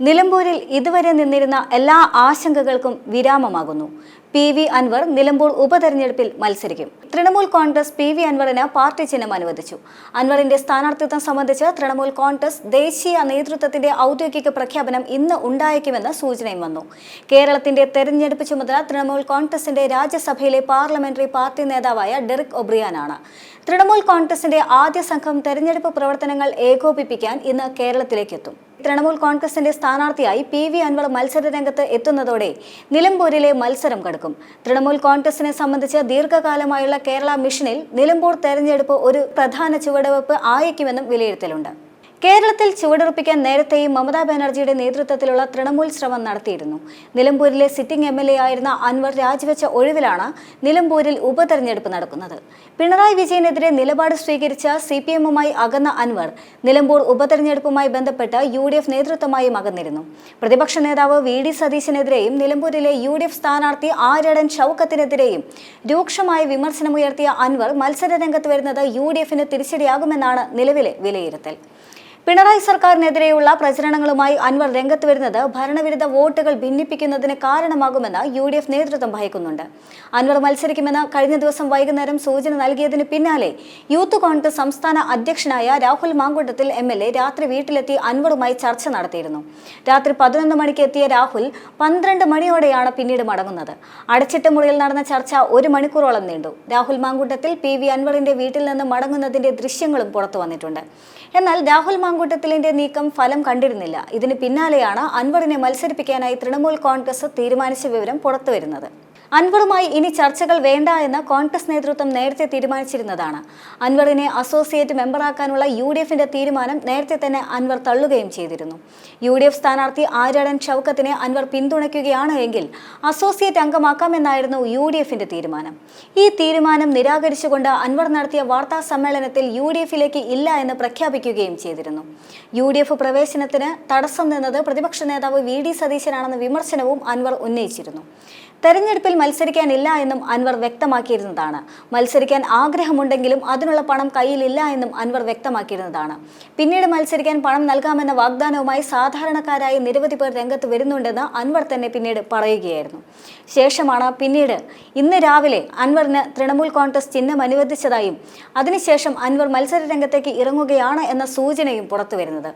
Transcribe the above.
നിലമ്പൂരിൽ ഇതുവരെ നിന്നിരുന്ന എല്ലാ ആശങ്കകൾക്കും വിരാമമാകുന്നു. PV അൻവർ നിലമ്പൂർ ഉപതെരഞ്ഞെടുപ്പിൽ മത്സരിക്കും. തൃണമൂൽ കോൺഗ്രസ് PV അൻവറിന് പാർട്ടി ചിഹ്നം അനുവദിച്ചു. അൻവറിന്റെ സ്ഥാനാർത്ഥിത്വം സംബന്ധിച്ച് തൃണമൂൽ കോൺഗ്രസ് ദേശീയ നേതൃത്വത്തിന്റെ ഔദ്യോഗിക പ്രഖ്യാപനം ഇന്ന് ഉണ്ടായേക്കുമെന്ന് സൂചനയും വന്നു. കേരളത്തിന്റെ തെരഞ്ഞെടുപ്പ് ചുമതല തൃണമൂൽ കോൺഗ്രസിന്റെ രാജ്യസഭയിലെ പാർലമെന്ററി പാർട്ടി നേതാവായ ഡെറിക് ഒബ്രിയാനാണ്. തൃണമൂൽ കോൺഗ്രസിന്റെ ആദ്യ സംഘം തെരഞ്ഞെടുപ്പ് പ്രവർത്തനങ്ങൾ ഏകോപിപ്പിക്കാൻ ഇന്ന് കേരളത്തിലേക്കെത്തും. തൃണമൂൽ കോൺഗ്രസിന്റെ സ്ഥാനാർത്ഥിയായി PV അൻവർ മത്സര രംഗത്ത് എത്തുന്നതോടെ നിലമ്പൂരിലെ മത്സരം കടുക്കും. തൃണമൂൽ കോൺഗ്രസിനെ സംബന്ധിച്ച് ദീർഘകാലമായുള്ള കേരള മിഷനിൽ നിലമ്പൂർ തെരഞ്ഞെടുപ്പ് ഒരു പ്രധാന ചുവടുവെപ്പ് ആയേക്കുമെന്നും വിലയിരുത്തലുണ്ട്. കേരളത്തിൽ ചുവടുറപ്പിക്കാൻ നേരത്തെയും മമതാ ബാനർജിയുടെ നേതൃത്വത്തിലുള്ള തൃണമൂൽ ശ്രമം നടത്തിയിരുന്നു. നിലമ്പൂരിലെ സിറ്റിംഗ് MLA ആയിരുന്ന അൻവർ രാജിവെച്ച ഒഴിവിലാണ് നിലമ്പൂരിൽ ഉപതെരഞ്ഞെടുപ്പ് നടക്കുന്നത്. പിണറായി വിജയനെതിരെ നിലപാട് സ്വീകരിച്ച CPM-മായി അകന്ന അൻവർ നിലമ്പൂർ ഉപതെരഞ്ഞെടുപ്പുമായി ബന്ധപ്പെട്ട് UDF നേതൃത്വമായും അകന്നിരുന്നു. പ്രതിപക്ഷ നേതാവ് VD സതീശനെതിരെയും നിലമ്പൂരിലെ UDF സ്ഥാനാർത്ഥി ആര്യടൻ ഷൗക്കത്തിനെതിരെയും രൂക്ഷമായ വിമർശനമുയർത്തിയ അൻവർ മത്സര രംഗത്ത് വരുന്നത് UDF-ന് തിരിച്ചടിയാകുമെന്നാണ് നിലവിലെ വിലയിരുത്തൽ. പിണറായി സർക്കാരിനെതിരെയുള്ള പ്രചരണങ്ങളുമായി അൻവർ രംഗത്ത് വരുന്നത് ഭരണവിരുദ്ധ വോട്ടുകൾ ഭിന്നിപ്പിക്കുന്നതിന് കാരണമാകുമെന്ന് UDF നേതൃത്വം ഭയക്കുന്നുണ്ട്. അൻവർ മത്സരിക്കുമെന്ന് കഴിഞ്ഞ ദിവസം വൈകുന്നേരം സൂചന നൽകിയതിന് പിന്നാലെ യൂത്ത് കോൺഗ്രസ് സംസ്ഥാന അധ്യക്ഷനായ രാഹുൽ മാങ്കൂട്ടത്തിൽ MLA രാത്രി വീട്ടിലെത്തി അൻവറുമായി ചർച്ച നടത്തിയിരുന്നു. രാത്രി 11 മണിക്ക് എത്തിയ രാഹുൽ 12 മണിയോടെയാണ് പിന്നീട് മടങ്ങുന്നത്. അടച്ചിട്ട മുറിയിൽ നടന്ന ചർച്ച 1 മണിക്കൂറോളം നീണ്ടു. രാഹുൽ മാങ്കൂട്ടത്തിൽ PV അൻവറിന്റെ വീട്ടിൽ നിന്ന് മടങ്ങുന്നതിന്റെ ദൃശ്യങ്ങളും പുറത്തു വന്നിട്ടുണ്ട്. എന്നാൽ രാഹുൽ മാങ്കൂട്ടത്തിലിന്റെ നീക്കം ഫലം കണ്ടിരുന്നില്ല. ഇതിന് പിന്നാലെയാണ് അൻവറിനെ മത്സരിപ്പിക്കാനായി തൃണമൂൽ കോൺഗ്രസ് തീരുമാനിച്ച വിവരം പുറത്തുവരുന്നത്. അൻവറുമായി ഇനി ചർച്ചകൾ വേണ്ട എന്ന് കോൺഗ്രസ് നേതൃത്വം നേരത്തെ തീരുമാനിച്ചിരുന്നതാണ്. അൻവറിനെ അസോസിയേറ്റ് മെമ്പറാക്കാനുള്ള UDF-ന്റെ തീരുമാനം നേരത്തെ തന്നെ അൻവർ തള്ളുകയും ചെയ്തിരുന്നു. UDF സ്ഥാനാർത്ഥി ആര്യടൻ ഷൗക്കത്തിനെ അൻവർ പിന്തുണയ്ക്കുകയാണ് എങ്കിൽ അസോസിയേറ്റ് അംഗമാക്കാമെന്നായിരുന്നു UDF-ന്റെ തീരുമാനം. ഈ തീരുമാനം നിരാകരിച്ചുകൊണ്ട് അൻവർ നടത്തിയ വാർത്താ സമ്മേളനത്തിൽ UDF-ലേക്ക് ഇല്ല എന്ന് പ്രഖ്യാപിക്കുകയും ചെയ്തിരുന്നു. UDF പ്രവേശനത്തിന് തടസ്സം നിന്നത് പ്രതിപക്ഷ നേതാവ് VD സതീശനാണെന്ന വിമർശനവും അൻവർ ഉന്നയിച്ചിരുന്നു. തെരഞ്ഞെടുപ്പിൽ മത്സരിക്കാനില്ല എന്നും അൻവർ വ്യക്തമാക്കിയിരുന്നതാണ്. മത്സരിക്കാൻ ആഗ്രഹമുണ്ടെങ്കിലും അതിനുള്ള പണം കയ്യിലില്ല എന്നും അൻവർ വ്യക്തമാക്കിയിരുന്നതാണ്. പിന്നീട് മത്സരിക്കാൻ പണം നൽകാമെന്ന വാഗ്ദാനവുമായി സാധാരണക്കാരായ നിരവധി പേർ രംഗത്ത് വരുന്നുണ്ടെന്ന് അൻവർ തന്നെ പിന്നീട് പറയുകയായിരുന്നു. ശേഷമാണ് പിന്നീട് ഇന്ന് രാവിലെ അൻവറിന് തൃണമൂൽ കോൺഗ്രസ് ചിഹ്നം അനുവദിച്ചതായും അതിനുശേഷം അൻവർ മത്സര രംഗത്തേക്ക് ഇറങ്ങുകയാണ് എന്ന സൂചനയും പുറത്തുവരുന്നത്.